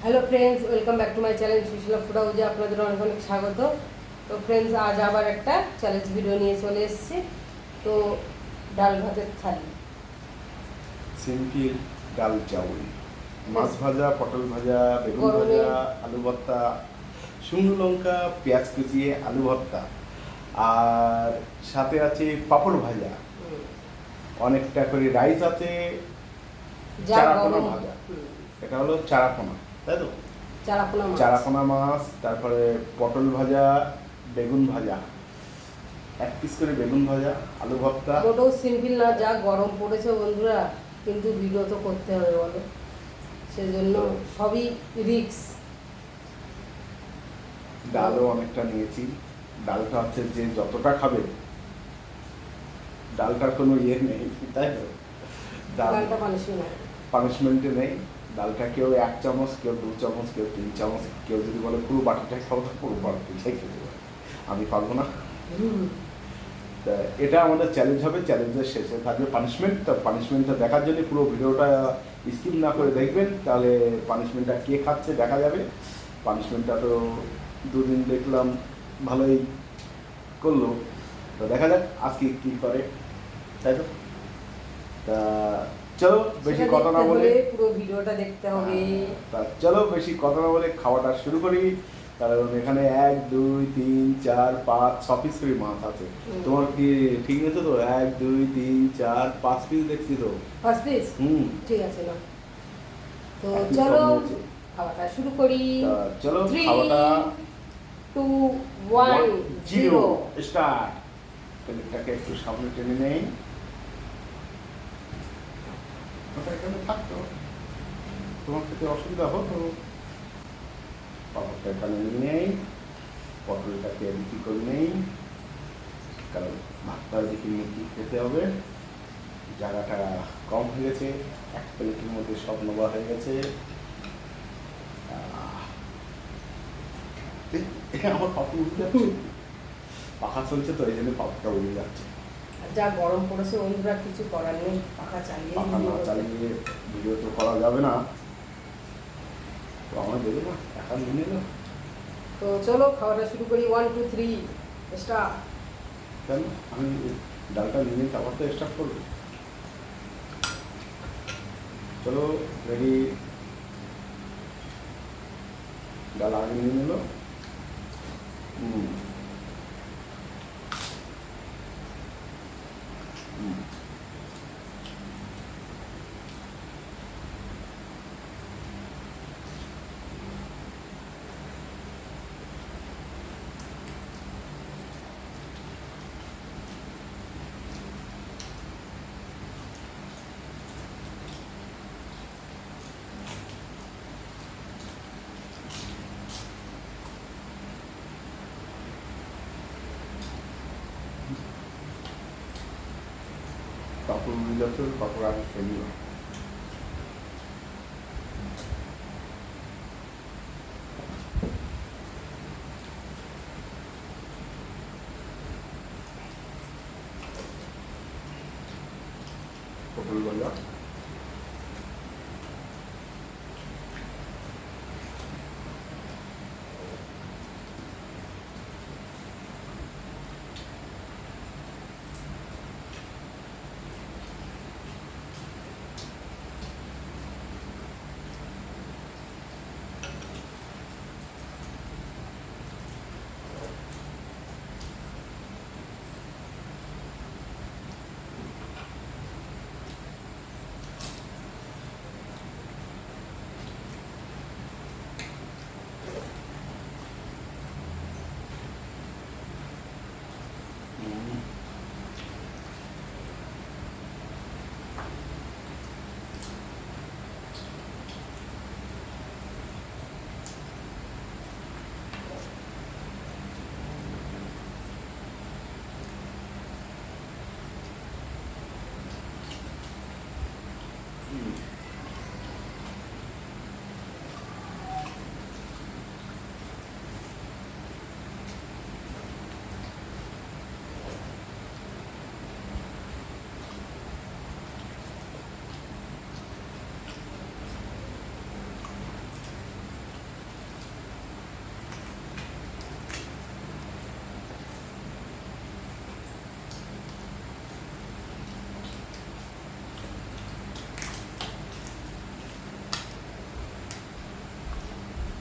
Hello friends, welcome back to my channel Sushila food হাউসে আপনাদের অনেক অনেক স্বাগত। তো ফ্রেন্ডস, আজ আবার একটা চ্যালেঞ্জ ভিডিও নিয়ে চলে এসেছি। তো ডাল ভাতের থালি, সিম্পল ডাল চাউল, মাছ ভাজা, পটল ভাজা, বেগুন গরমে ভাজা, আলু ভর্তা, শুকনো লঙ্কা, পেঁয়াজ কুচিয়ে আলু ভর্তা, আর সাথে আছে পাঁপড় ভাজা, অনেকটা করে রাইস আছে, যা চারাপোনা গরম ভাজা। এটা হলো চারাপোনা, তাই তো? চারাপোনা মাছ, চারাপোনা মাছ, তারপরে পটল ভাজা, বেগুন ভাজা, এক পিস করে বেগুন ভাজা, আলু ভর্তা। মোটেও সিম্পল না, যা গরম পড়েছে বন্ধুরা, কিন্তু ভিডিও তো করতে হবে বলো, সেজন্য সবই রিক্স। ডালও অনেকটা নিয়েছি। ডালটা হচ্ছে যে যতটা খাবে, ডালটার কোনো ইয়ে নেই, তাই তো? ডালটা মানুষই না, পানিশমেন্টে নেই। ডালটা কেউ 1 চামচ, কেউ 2 চামচ, কেউ 3 চামচ, কেউ যদি বলে পুরো বাটিটাই খাবো, তো পুরো বাটিটাই খেতে পারে। আমি পারবো না। তা এটা আমাদের চ্যালেঞ্জ হবে। চ্যালেঞ্জের শেষে থাকবে পানিশমেন্ট। তো পানিশমেন্টটা দেখার জন্য পুরো ভিডিওটা স্কিপ না করে দেখবেন, তাহলে পানিশমেন্টটা কে খাচ্ছে দেখা যাবে। পানিশমেন্টটা তো দুদিন দেখলাম ভালোই করলো, তো দেখা যাক আজকে কি করে, তাই তো? তা চলো বেশি সেটা কথা না দেখতে বলে, হলে পুরো ভিডিওটা দেখতে হবে। তা চলো বেশি কথা না বলে খাওয়াটা শুরু করি। কারণ এখানে 1 2 3 4 5 6 পিস করে মাছ আছে। তোমার কি ঠিক আছে তো? 1 2 3 4 5 পিস দেখছি তো। 5 পিস, ঠিক আছে না? তো চলো খাওয়াটা শুরু করি। তা চলো 3 খাওয়াটা 2 1 0 স্টার্ট। প্লেটটাকে একটু সামনে টেনে নেই। ওটা এখানে থাকতো, তোমার খেতে অসুবিধা হতো। পাপড়টা এখানে নিয়ে নেই, পটলটাকে বিক্রি করে নেই, কারণ ভাতটা দেখি মুরগি খেতে হবে। জায়গাটা কম হয়ে গেছে, এক প্লেটের মধ্যে সব নেওয়া হয়ে গেছে। আমার পাপড় উঠে যাচ্ছে, পাখা চলছে তো এই জন্য পাপড়টা উড়ে যাচ্ছে। যা গরম পড়েছে বন্ধুরা, কিছু করার নেই, পাখা চালিয়ে পাখা না চালিয়ে ভিডিও তো করা যাবে না, তো আমার দেবে না, একা নিয়ে নিল। তো চলো খাওয়াটা শুরু করি। 1 2 3 স্টার্ট। কেন আমি ডালটা নিয়ে তারপর তো স্টার্ট করবো। চলো রেডি। ডাল আগে নিয়ে নিল। হুম হুম পাপড় উড়ে যাচ্ছে, পাপড় আগে খেয়ে নিল। পটল ভাজা,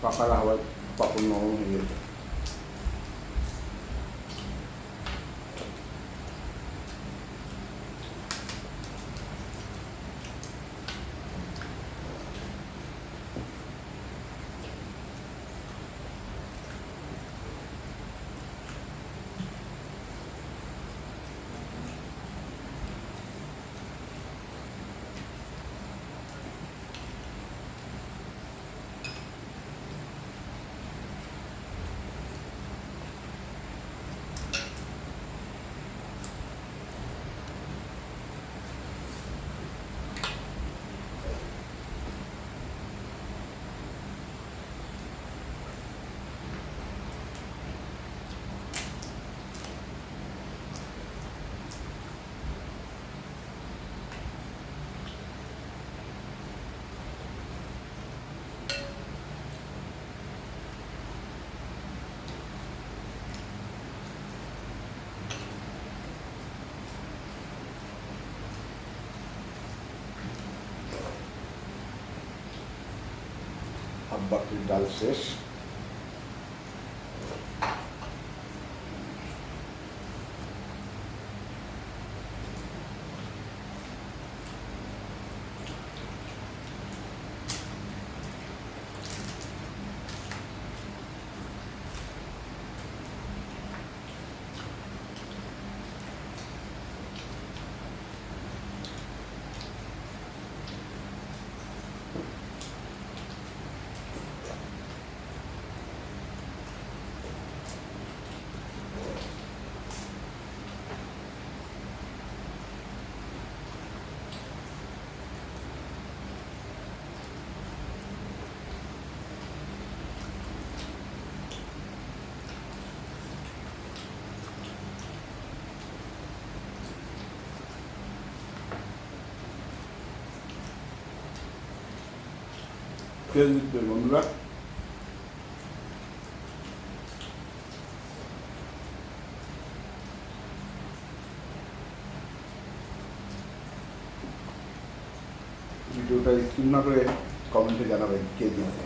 পাকার আবার পাপড় নরম হয়ে গেছে। হাফ বাটির ডাল শেষ। খেয়ে দিতে বন্ধুরা। ভিডিওটা স্কিপ না করে কমেন্টে জানাবেন কে দিয়েছে।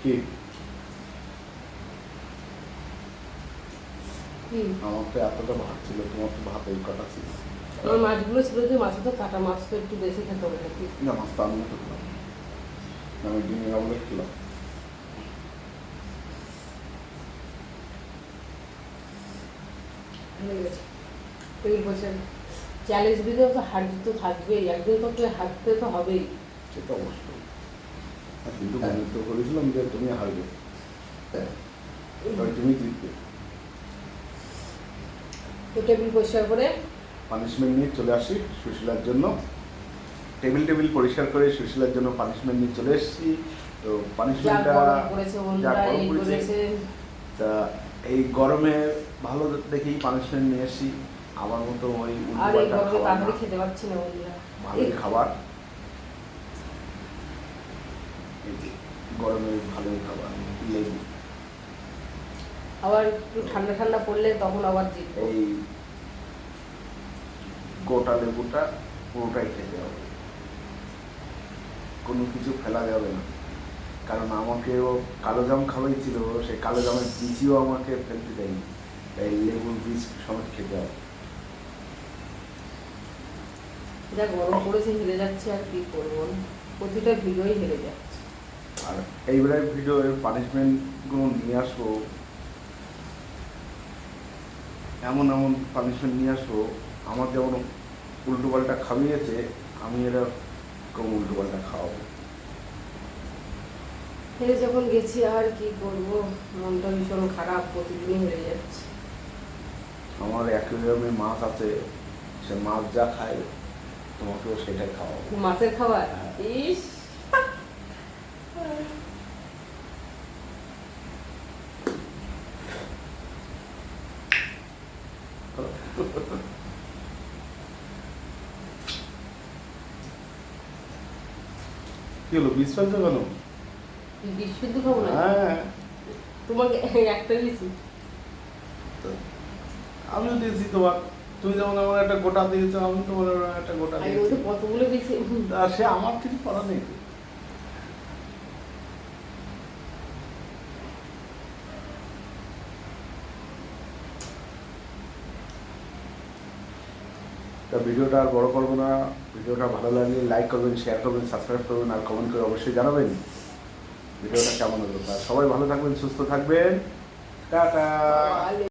কি আমার তো এতটা ভাত ছিল, তোমার তো ভাত এই কটা ছিল। আমার মাছগুলো ছিল যে মাছ তো কাটা মাছ তো একটু বেশি খেতে হবে নাকি? না মাছ তো আমি তো খেলাম, আমি ডিমের আমলেট খেলাম। হয়ে গেছে। তুই বলছেন চ্যালেঞ্জ ভিডিও তো হার জিত তো থাকবেই, একদিন তো তুই হারতে তো হবেই। সেটা অবশ্যই, কিন্তু আমি তো বলেছিলাম যে তুমি হারবে, তুমি জিতবে। তো টেবিল পরিষ্কার করে পানিশমেন্ট নিয়ে চলে আসি সুশীলার জন্য। টেবিল পরিষ্কার করে সুশীলার জন্য পানিশমেন্ট নিয়ে চলে এসেছি। তো পানিশমেন্টটা তা এই গরমে ভালো দেখেই পানিশমেন্ট নিয়ে এসেছি। আমার মতো ওই খেতে পারছি না বন্ধুরা, ভালোই খাবার। গরমে ভালোই খাবার লেবু। আবার একটু ঠান্ডা ঠান্ডা পড়লে তখন আবার জিতবো। এই গোটা লেবুটা পুরোটাই খেতে হবে, কোনো কিছু ফেলা যাবে না। কারণ আমাকেও কালো জাম খাওয়াইছিল, সেই কালো জামের বীজও আমাকে ফেলতে দেয়নি, তাই লেবুর বীজ সমেত খেতে হবে। যা গরম পড়েছে হেরে যাচ্ছে, আর কি করবো, প্রতিটা ভিডিওই হেরে যাচ্ছে। আর এইবারে ভিডিওর পানিশমেন্টগুলো নিয়ে আসবো, এমন এমন পানিশমেন্ট নিয়ে আসবো, আমার যেমন উল্টো পাল্টা খাইয়েছে, আমি এরা কম উল্টো পাল্টা খাওয়াবো। হেরে যখন গেছি আর কি করবো, মনটা ভীষণ খারাপ, প্রতিদিনই হেরে যাচ্ছে। আমার অ্যাকুয়ারিয়ামে মাছ আছে, সে মাছ যা খায় তোমাকেও সেটাই খাওয়াবো। মাছের খাবার, ইস কি হলো, বিশ্বাস কেন? বিষ শুদ্ধ খাবো না, হ্যাঁ, তোমাকে একটা দিয়েছি। আমিও দিয়েছি তোমার, তুমি যেমন আমার একটা গোটা দিয়েছো, আমি তোমার একটা গোটা আমি দিয়েছি। ওদের কতগুলো দিয়েছি। তা সে আমার কিছু করা নেই। তা ভিডিওটা আর বড় করবো না, ভিডিওটা ভালো লাগলে লাইক করবেন, শেয়ার করবেন, সাবস্ক্রাইব করবেন, আর কমেন্ট করে অবশ্যই জানাবেন ভিডিওটা কেমন হলো। সবাই ভালো থাকবেন, সুস্থ থাকবেন, টাটা।